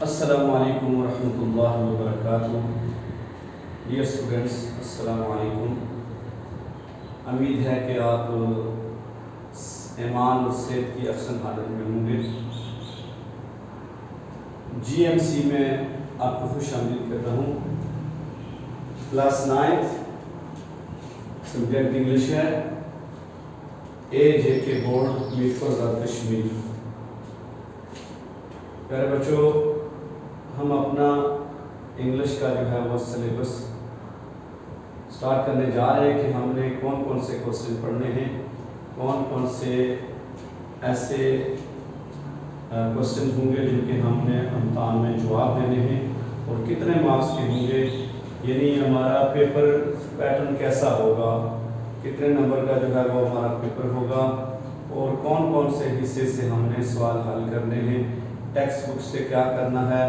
अस्सलामु अलैकुम वरहमतुल्लाहि वबरकातुहू। डियर स्टूडेंट्स, अस्सलामु अलैकुम। उम्मीद है कि आप ईमान और सेहत की अहसन हालत में होंगे। जीएमसी में आपको खुश आमदीद करता हूँ। क्लास 9th सब्जेक्ट इंग्लिश है। AJK board Mirpur Kashmir. प्यारे बच्चों, हम अपना इंग्लिश का जो है वो सिलेबस स्टार्ट करने जा रहे हैं कि हमने कौन कौन से क्वेश्चन पढ़ने हैं, कौन कौन से ऐसे क्वेश्चन होंगे जिनके हमने इम्तहान में जवाब देने हैं और कितने मार्क्स के होंगे, यानी हमारा पेपर पैटर्न कैसा होगा, कितने नंबर का जो है वो हमारा पेपर होगा और कौन कौन से हिस्से से हमने सवाल हल करने हैं, टेक्स्ट बुक से क्या करना है,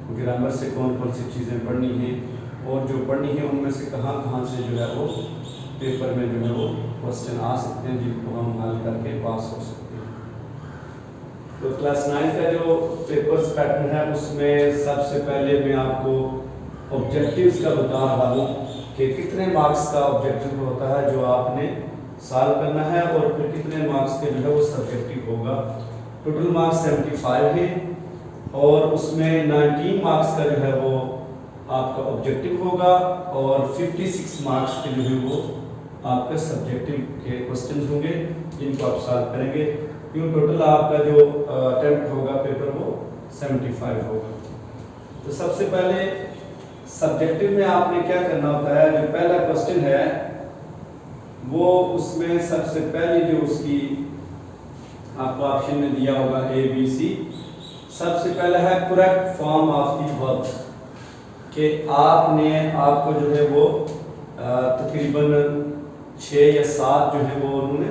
ग्रामर से कौन कौन सी चीज़ें पढ़नी हैं और जो पढ़नी है उनमें से कहाँ कहाँ से जो है वो पेपर में जो है वो क्वेश्चन आ सकते हैं जिनको हम हल करके पास हो सकते हैं। तो क्लास 9 का जो पेपर्स पैटर्न है उसमें सबसे पहले मैं आपको ऑब्जेक्टिव्स का बता रहा हूँ कि कितने मार्क्स का ऑब्जेक्टिव होता है जो आपने सॉल्व करना है और फिर कितने मार्क्स के जो है वो सब्जेक्टिव होगा। टोटल मार्क्स 75 है और उसमें 19 मार्क्स का जो है वो आपका ऑब्जेक्टिव होगा और 56 मार्क्स के जो है वो आपके सब्जेक्टिव के क्वेश्चंस होंगे जिनको आप सॉल्व करेंगे। क्यों टोटल आपका जो अटेम्प्ट होगा पेपर वो 75 होगा। तो सबसे पहले सब्जेक्टिव में आपने क्या करना होता है, जो पहला क्वेश्चन है वो उसमें सबसे पहले जो उसकी आपको ऑप्शन में दिया होगा ABC। सबसे पहला है correct form of the verb कि आपको जो है वो तकरीबन 6 या 7 जो है वो उन्होंने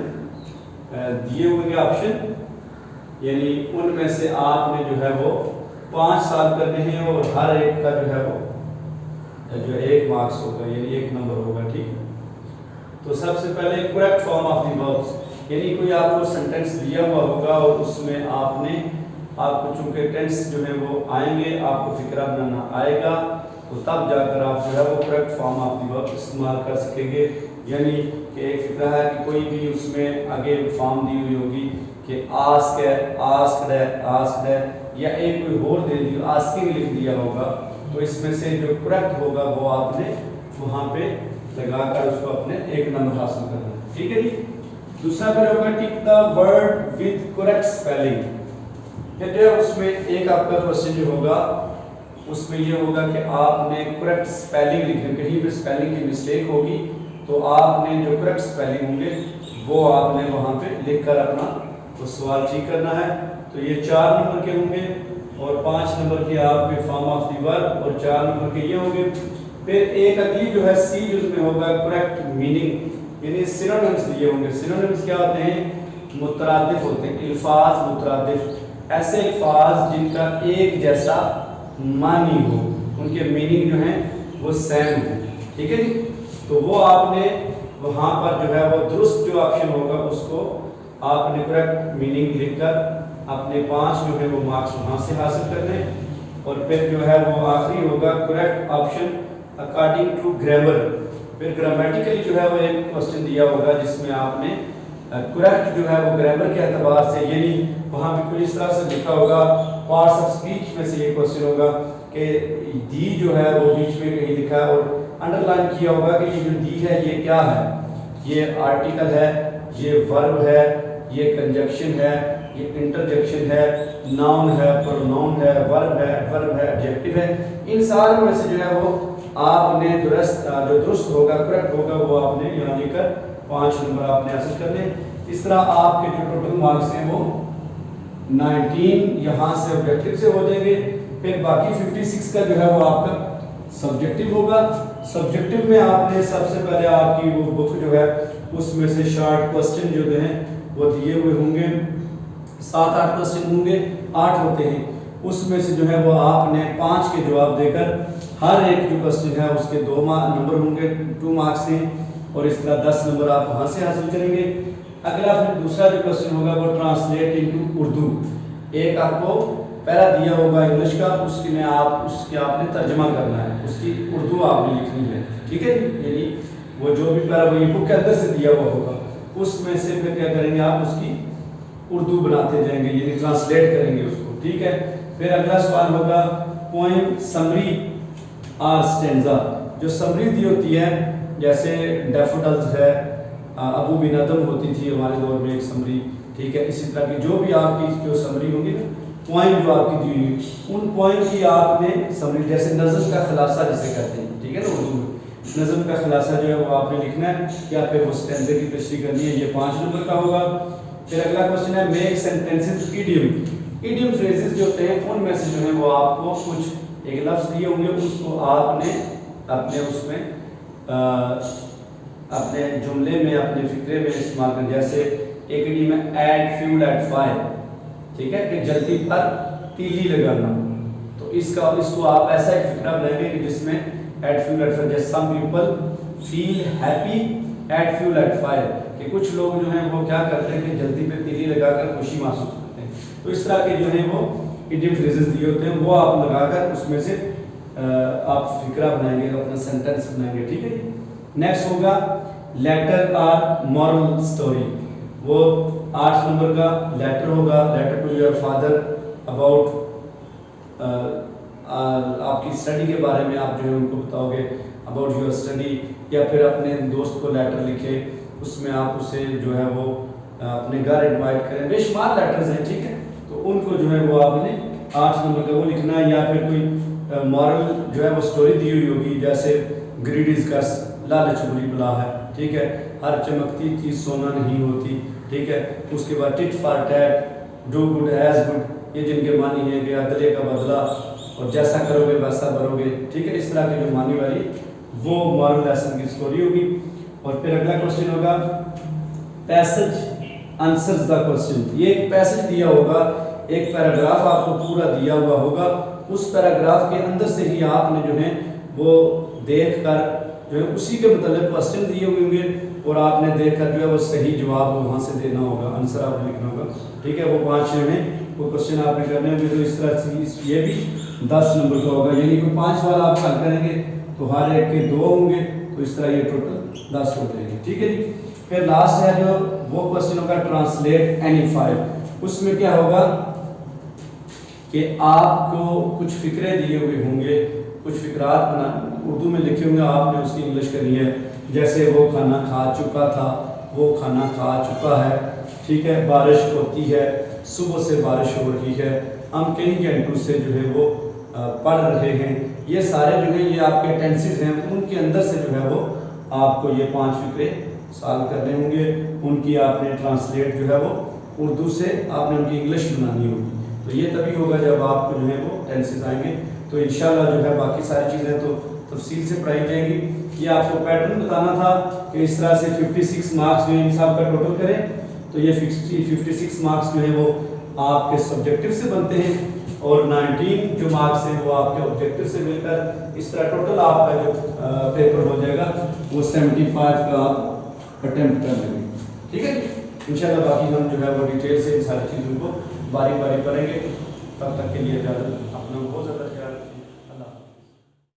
दिए हुए ऑप्शन, यानी उनमें से आपने जो है वो 5 सॉल्व करने हैं और हर एक का जो है वो जो 1 मार्क्स होगा, यानी 1 नंबर होगा। ठीक, तो सबसे पहले correct form of the verbs, यानी कोई आपको सेंटेंस दिया हुआ होगा और उसमें आपको चूंकि टेंस जो है वो आएंगे, आपको फिक्रा बनाना आएगा, तो तब जाकर आप जो है वो correct form of the verb इस्तेमाल कर सकेंगे। यानी कि एक फिक्रा है कि कोई भी उसमें आगे फॉर्म दी हुई होगी कि आस्क है, आस्क्ड है या एक कोई और दे दी आस्किंग लिख दिया होगा, तो इसमें से जो करेक्ट होगा वो आपने वहाँ पे लगाकर उसको अपने 1 नंबर हासिल करना है। ठीक है जी। दूसरा फिर होगा tick the word with correct spelling. जो उसमें एक आपका क्वेश्चन जो होगा उसमें ये होगा कि आपने करेक्ट स्पेलिंग लिखनी, कहीं भी स्पेलिंग की मिस्टेक होगी तो आपने जो करेक्ट स्पेलिंग होंगे वो आपने वहाँ पे लिखकर अपना वो सवाल ठीक करना है। तो ये 4 नंबर के होंगे और 5 नंबर के आपके फॉर्म ऑफ दी वर्ब और 4 नंबर के ये होंगे। फिर एक अगली जो है C उसमें होगा करेक्ट मीनिंग, यानी सिनोनिम्स दिए होंगे। सिनोनिम्स क्या होते हैं? मुतरादिफ होते हैं, अल्फाज मुतरादिफ, ऐसे अल्फाज जिनका एक जैसा मानी हो, उनके मीनिंग जो है वो सेम हो। ठीक है जी। तो वो आपने वहाँ पर जो है वो दुरुस्त जो ऑप्शन होगा उसको आपने करेक्ट मीनिंग लिखकर अपने 5 जो है वो मार्क्स वहाँ से हासिल करने। और फिर जो है वो आखिरी होगा correct option according to grammar. फिर ग्रामेटिकली जो है वो एक क्वेश्चन दिया होगा जिसमें आपने करेक्ट जो है वो ग्रामर के एतबार से, यानी वहाँ पे कोई इस तरह से लिखा होगा, पार्ट्स ऑफ स्पीच में से ये क्वेश्चन होगा कि दी जो है वो बीच में कहीं लिखा है और अंडरलाइन किया होगा कि ये जो दी है ये क्या है, ये आर्टिकल है, ये वर्ब है, ये कंजक्शन है, ये इंटरजेक्शन है, नाउन है, प्रोनाउन है, वर्ब है, एडवर्ब है, एडजेक्टिव है। इन सारे में से जो है वो आपने जो दुरुस्त होगा, करेक्ट होगा, वो आपने यहाँ लिखकर 5 नंबर आपने हासिल करने। इस तरह आपके जो टोटल मार्क्स हैं वो 19 यहाँ से ऑब्जेक्टिव से हो जाएंगे। फिर बाकी 56 का जो है वो आपका सब्जेक्टिव होगा। सब्जेक्टिव में आपने सबसे पहले आपकी वो बुक जो है उसमें से शॉर्ट क्वेश्चन जो हैं वो दिए हुए होंगे, 7-8 क्वेश्चन होंगे, 8 होते हैं। उसमें से जो है वो आपने 5 के जवाब देकर हर एक जो क्वेश्चन है उसके 2 नंबर होंगे, 2 मार्क्स हैं और इस तरह 10 नंबर आप वहाँ से हासिल करेंगे। अगला फिर दूसरा जो क्वेश्चन होगा वो ट्रांसलेट इनटू उर्दू। एक आपको पैरा दिया होगा इंग्लिश का, उसकी में उसकी आपने तर्जमा करना है, उसकी उर्दू आपने लिखनी है, ठीक है। यानी वो जो भी पैरा वो बुक के अंदर से दिया हुआ होगा, उसमें से फिर क्या करेंगे आप उसकी उर्दू बनाते जाएंगे, यानी ट्रांसलेट करेंगे उसको, ठीक है। फिर अगला सवाल होगा पोएम समरी और स्टेंजा। जो समरी दी होती है जैसे डैफोडिल्स है, अबू बिन अदम होती थी हमारे दौर में एक समरी, ठीक है। इसी तरह की जो भी आपकी जो समरी होगी ना, पोएम जो आपकी दी हुई उन पोएम की आपने समरी, जैसे नज़म का खुलासा जिसे कहते हैं, ठीक है ना, उर्दू में नज़म का खुलासा जो है वो आपने लिखना है या फिर वो स्टेंजे की तशरीह करनी है, ये 5 नंबर का होगा। फिर अगला क्वेश्चन है make sentences idiom. Idiom phrases जो होते हैं उनमें से जो है वो आपको कुछ एक लफ्ज़ दिए होंगे, उसको आपने अपने उसमें अपने जुमले में अपने फिक्रे में इस्तेमाल कर, जैसे एक इडियम है ऐड फ्यूल एट फायर, ठीक है, कि जल्दी पर तीली लगाना। तो इसको आप ऐसा एक फिक्रा बनाएंगे कि जिसमें ऐड फ्यूल एट फायर, जैसे some people feel happy add fuel at fire, कि कुछ लोग जो हैं वो क्या करते हैं कि जल्दी पे तीली लगाकर खुशी महसूस करते हैं। तो इस तरह के जो है वो इडियम फ्रेजेस दिए होते हैं, वो आप लगाकर उसमें से आप फिक्रा बनाएंगे, अपना सेंटेंस बनाएंगे, ठीक है। नेक्स्ट होगा लेटर और मॉरल स्टोरी। वो 8 नंबर का लेटर होगा, letter to your father about आपकी स्टडी के बारे में आप जो है उनको बताओगे अबाउट योर स्टडी, या फिर अपने दोस्त को लेटर लिखे, उसमें आप उसे जो है वो अपने घर इनवाइट करें, बेशुमार लेटर्स हैं, ठीक है। तो उनको जो है वो आपने 8 नंबर का वो लिखना है। या फिर कोई मॉरल जो है वो स्टोरी दी हुई होगी, जैसे ग्रीड इज कर्स, लालच बुरी बला है, ठीक है, हर चमकती चीज़ सोना नहीं होती, ठीक है। उसके बाद tit for tat, do good as good, ये जिनके मानी है कि अदले का बदला और जैसा करोगे वैसा भरोगे, ठीक है। इस तरह की जो मानी वाली वो मॉरल लेसन की स्टोरी होगी। और फिर अगला क्वेश्चन होगा पैसेज आंसर्स द क्वेश्चन। ये एक पैसेज दिया होगा, एक पैराग्राफ आपको पूरा दिया हुआ होगा, उस पैराग्राफ के अंदर से ही आपने जो है वो देख कर जो है उसी के मतलब क्वेश्चन दिए हुए होंगे और आपने देखकर जो है वो सही जवाब वहाँ से देना होगा, आंसर आपने लिखना होगा, ठीक है। वो 5 में वो क्वेश्चन आपने करने होंगे। तो इस तरह से ये भी 10 नंबर का होगा, यानी कि 5 वाला आप हल करेंगे तो हर एक के 2 होंगे, तो इस तरह ये टोटल 10 हो जाएंगे, ठीक है जी। फिर लास्ट है जो वो क्वेश्चन होगा ट्रांसलेट एनी फाइल। उसमें क्या होगा कि आपको कुछ फिक्रे दिए हुए होंगे, कुछ फिक्रात बना उर्दू में लिखे होंगे, आपने उसकी इंग्लिश करनी है, जैसे वो खाना खा चुका था, वो खाना खा चुका है, ठीक है, बारिश होती है, सुबह से बारिश हो रही है, हम कई घंटों से जो है वो पढ़ रहे हैं। ये सारे जो है ये आपके टेंसेस हैं, उनके अंदर से जो है वो आपको ये 5 फिक्रे सॉल्व करने होंगे, उनकी आपने ट्रांसलेट जो है वो उर्दू से आपने उनकी इंग्लिश बनानी होगी। तो ये तभी होगा जब आपको जो है वो टेंसेस आएंगे। तो इंशाल्लाह जो है बाकी सारी चीज़ें तो तफसील से पढ़ाई जाएंगी। ये आपको पैटर्न बताना था कि इस तरह से 56 मार्क्स जो इन सब का टोटल करें, तो ये 56 मार्क्स जो है वो आपके सब्जेक्टिव से बनते हैं और 19 जो मार्क्स हैं वो आपके ऑब्जेक्टिव से मिलकर इस तरह टोटल आपका जो पेपर हो जाएगा वो 75 का आप अटेम्प्ट कर लेंगे, ठीक है। इंशाल्लाह बाकी हम जो है वो डिटेल से इन सारी चीज़ों को बारी बारी पढ़ेंगे। तब तक के लिए इजाज़त।